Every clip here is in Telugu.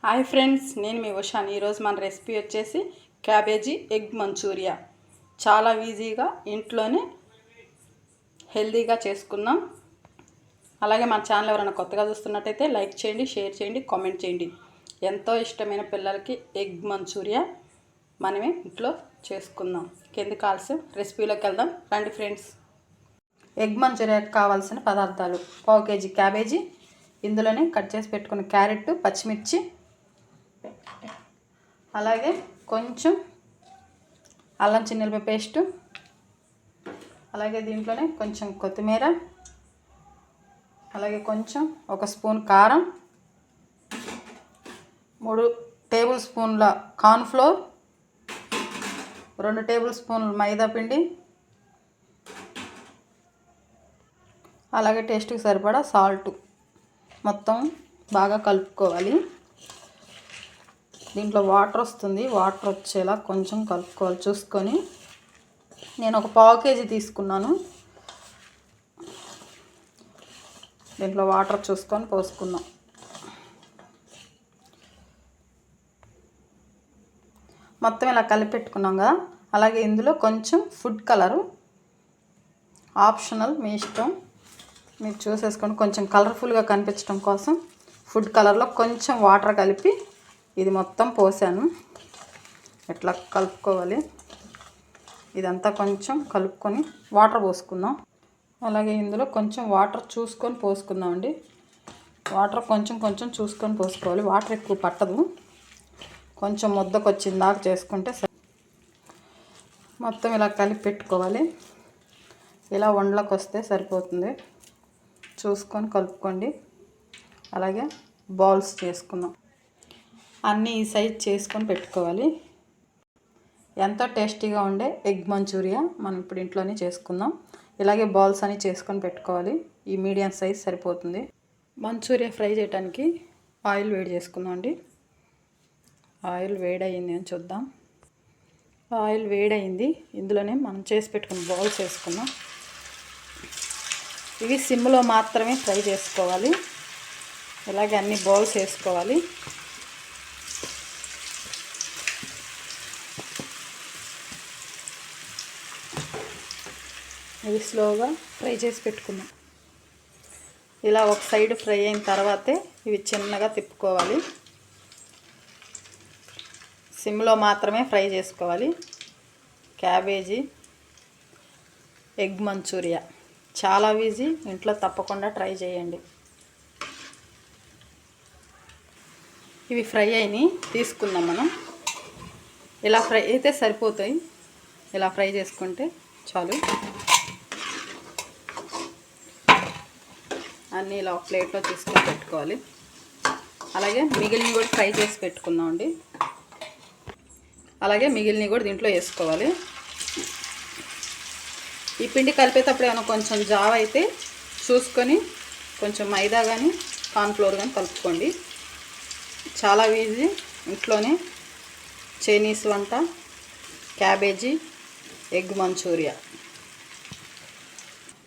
హాయ్ ఫ్రెండ్స్, నేను మీ ఉషాని. ఈరోజు మన రెసిపీ వచ్చేసి క్యాబేజీ ఎగ్ మంచూరియా. చాలా ఈజీగా ఇంట్లోనే హెల్తీగా చేసుకుందాం. అలాగే మన ఛానల్ ఎవరైనా కొత్తగా చూస్తున్నట్టయితే లైక్ చేయండి, షేర్ చేయండి, కామెంట్ చేయండి. ఎంతో ఇష్టమైన పిల్లలకి ఎగ్ మంచూరియా మనమే ఇంట్లో చేసుకుందాం. కిందకి కావాల్సిన రెసిపీలోకి వెళ్దాం రండి ఫ్రెండ్స్. ఎగ్ మంచూరియాకి కావాల్సిన పదార్థాలు: 1 కేజీ క్యాబేజీ, ఇందులోనే కట్ చేసి పెట్టుకున్న క్యారెట్, పచ్చిమిర్చి, అలాగే కొంచెం అల్లం చిన్నులపాయ పేస్టు, అలాగే దీంట్లోనే కొంచెం కొత్తిమీర, అలాగే కొంచెం 1 స్పూన్ కారం, 3 టేబుల్ స్పూన్ల కార్న్ఫ్లోర్, 2 టేబుల్ స్పూన్ల మైదా పిండి, అలాగే టేస్ట్కి సరిపడా సాల్ట్. మొత్తం బాగా కలుపుకోవాలి. దీంట్లో వాటర్ వస్తుంది, వాటర్ వచ్చేలా కొంచెం కలుపుకోవాలి చూసుకొని. నేను ఒక 1/2 కేజీ తీసుకున్నాను. దీంట్లో వాటర్ చూసుకొని పోసుకుందాం. మొత్తం ఇలా కలిపి పెట్టుకున్నాం కదా. అలాగే ఇందులో కొంచెం ఫుడ్ కలరు ఆప్షనల్, మీ ఇష్టం, మీరు చూసేసుకొని. కొంచెం కలర్ఫుల్గా కనిపించడం కోసం ఫుడ్ కలర్లో కొంచెం వాటర్ కలిపి ఇది మొత్తం పోసాను. ఇట్లా కలుపుకోవాలి. ఇదంతా కొంచెం కలుపుకొని వాటర్ పోసుకుందాం. అలాగే ఇందులో కొంచెం వాటర్ చూసుకొని పోసుకుందామండి. వాటర్ కొంచెం కొంచెం చూసుకొని పోసుకోవాలి. వాటర్ ఎక్కువ పట్టదు, కొంచెం ముద్దకు వచ్చింది దాకా చేసుకుంటే మొత్తం ఇలా కలిపి పెట్టుకోవాలి. ఇలా వండలోకి వస్తే సరిపోతుంది. చూసుకొని కలుపుకోండి. అలాగే బాల్స్ చేసుకుందాం. అన్నీ ఈ సైజ్ చేసుకొని పెట్టుకోవాలి. ఎంతో టేస్టీగా ఉండే ఎగ్ మంచూరియా మనం ఇప్పుడు ఇంట్లోనే చేసుకుందాం. ఇలాగే బాల్స్ అని చేసుకొని పెట్టుకోవాలి. ఈ మీడియం సైజ్ సరిపోతుంది. మంచూరియా ఫ్రై చేయడానికి ఆయిల్ వేడి చేసుకుందాం అండి. ఆయిల్ వేడయింది అని చూద్దాం. ఆయిల్ వేడయింది. ఇందులోనే మనం చేసి పెట్టుకున్న బాల్స్ వేసుకుందాం. ఇవి సిమ్లో మాత్రమే ఫ్రై చేసుకోవాలి. ఇలాగే అన్ని బాల్స్ వేసుకోవాలి. ఇవి స్లోగా ఫ్రై చేసి పెట్టుకుందాం. ఇలా ఒక సైడ్ ఫ్రై అయిన తర్వాతే ఇవి చిన్నగా తిప్పుకోవాలి. సిమ్లో మాత్రమే ఫ్రై చేసుకోవాలి. క్యాబేజీ ఎగ్ మంచూరియా చాలా ఈజీ, ఇంట్లో తప్పకుండా ట్రై చేయండి. ఇవి ఫ్రై అయినాయి, తీసుకుందాం మనం. ఇలా ఫ్రై అయితే సరిపోతాయి. ఇలా ఫ్రై చేసుకుంటే చాలు. అన్నీ ఇలా ఒక ప్లేట్లో తీసుకొని పెట్టుకోవాలి. అలాగే మిగిలినవి కూడా ఫ్రై చేసి పెట్టుకుందాం అండి. అలాగే మిగిలినవి కూడా దీంట్లో వేసుకోవాలి. ఈ పిండి కలిపేటప్పుడు ఏమైనా కొంచెం జావ అయితే చూసుకొని కొంచెం మైదా కానీ కార్న్ఫ్లోర్ కానీ కలుపుకోండి. చాలా ఈజీ, ఇంట్లోనే చైనీస్ వంట క్యాబేజీ ఎగ్ మంచూరియా.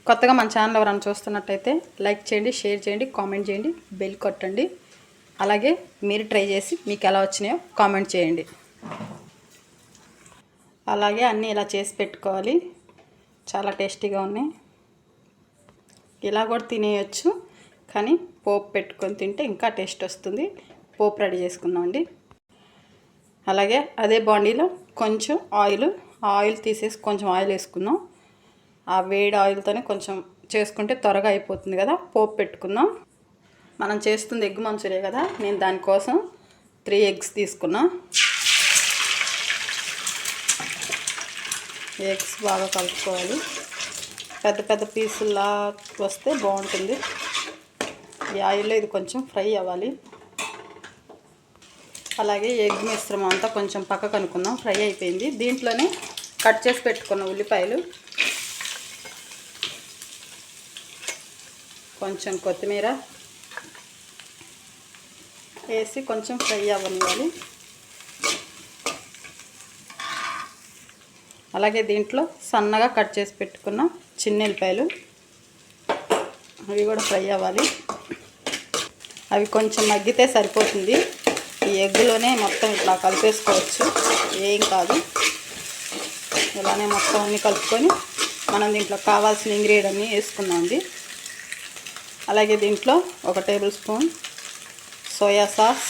కొత్తగా మన ఛానల్ ఎవరైనా చూస్తున్నట్టయితే లైక్ చేయండి, షేర్ చేయండి, కామెంట్ చేయండి, బెల్ కొట్టండి. అలాగే మీరు ట్రై చేసి మీకు ఎలా వచ్చినాయో కామెంట్ చేయండి. అలాగే అన్నీ ఇలా చేసి పెట్టుకోవాలి. చాలా టేస్టీగా ఉన్నాయి. ఇలా కూడా తినేయచ్చు, కానీ పోపు పెట్టుకొని తింటే ఇంకా టేస్ట్ వస్తుంది. పోపు రెడీ చేసుకుందామండి. అలాగే అదే బాండీలో కొంచెం ఆయిల్ తీసేసి కొంచెం ఆయిల్ వేసుకుందాం. ఆ వేడి ఆయిల్తోనే కొంచెం చేసుకుంటే త్వరగా అయిపోతుంది కదా. పోపు పెట్టుకుందాం. మనం చేస్తుంది ఎగ్ మంచూరియా కదా. నేను దానికోసం 3 ఎగ్స్ తీసుకున్నా. ఎగ్స్ బాగా కలుపుకోవాలి. పెద్ద పెద్ద పీసుల్లా వస్తే బాగుంటుంది. ఈ ఆయిల్లో ఇది కొంచెం ఫ్రై అవ్వాలి. అలాగే ఎగ్ మిశ్రమం అంతా కొంచెం పక్కకు అనుకుందాం. ఫ్రై అయిపోయింది. దీంట్లోనే కట్ చేసి పెట్టుకున్న ఉల్లిపాయలు, కొంచెం కొత్తిమీర వేసి కొంచెం ఫ్రై అవ్వనివ్వాలి. అలాగే దీంట్లో సన్నగా కట్ చేసి పెట్టుకున్న చిన్నెల్లిపాయలు, అవి కూడా ఫ్రై అవ్వాలి. అవి కొంచెం మగ్గితే సరిపోతుంది. ఈ ఎగ్గులోనే మొత్తం ఇట్లా కలిపేసుకోవచ్చు, ఏం కాదు. ఇలానే మొత్తం అన్నీ కలుపుకొని మనం దీంట్లో కావాల్సిన ఇంగ్రీడియంట్ అన్నీ వేసుకుందామండి. అలాగే దీంట్లో 1 table spoon soya sauce,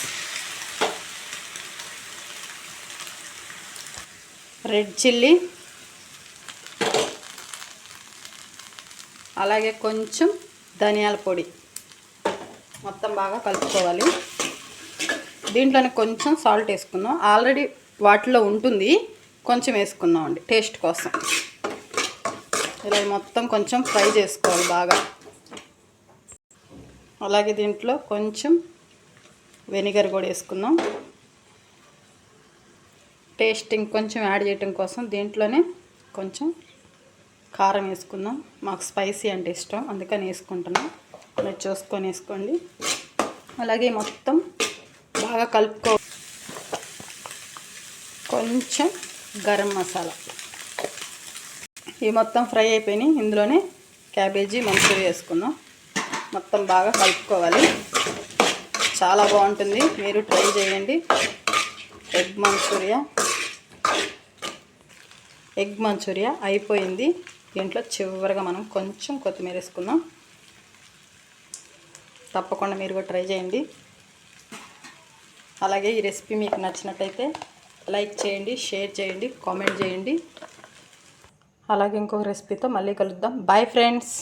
red chilli, అలాగే కొంచెం ధనియాల పొడి మొత్తం బాగా కలుపుకోవాలి. దీంట్లోనే కొంచెం సాల్ట్ వేసుకుందాం, ఆల్రెడీ వాటిలో ఉంటుంది, కొంచెం వేసుకుందాం అండి టేస్ట్ కోసం. ఇలా మొత్తం కొంచెం ఫ్రై చేసుకోవాలి బాగా. అలాగే దీంట్లో కొంచెం వెనిగర్ కూడా వేసుకుందాం, టేస్ట్ ఇంకొంచెం యాడ్ చేయడం కోసం. దీంట్లోనే కొంచెం కారం వేసుకుందాం, మాకు స్పైసీ అంటే ఇష్టం అందుకని వేసుకుంటున్నాం, మీరు చూసుకొని వేసుకోండి. అలాగే మొత్తం బాగా కలుపుకో. కొంచెం గరం మసాలా. ఈ మొత్తం ఫ్రై అయిపోయినాయి. ఇందులోనే క్యాబేజీ మంచూరియా వేసుకుందాం, మొత్తం బాగా కలుపుకోవాలి. చాలా బాగుంటుంది, మీరు ట్రై చేయండి. ఎగ్ మంచూరియా అయిపోయింది. దీంట్లో చివరిగా మనం కొంచెం కొత్తిమీర వేసుకుందాం. తప్పకుండా మీరు కూడా ట్రై చేయండి. అలాగే ఈ రెసిపీ మీకు నచ్చినట్లయితే లైక్ చేయండి, షేర్ చేయండి, కామెంట్ చేయండి. అలాగే ఇంకొక రెసిపీతో మళ్ళీ కలుద్దాం. Bye friends.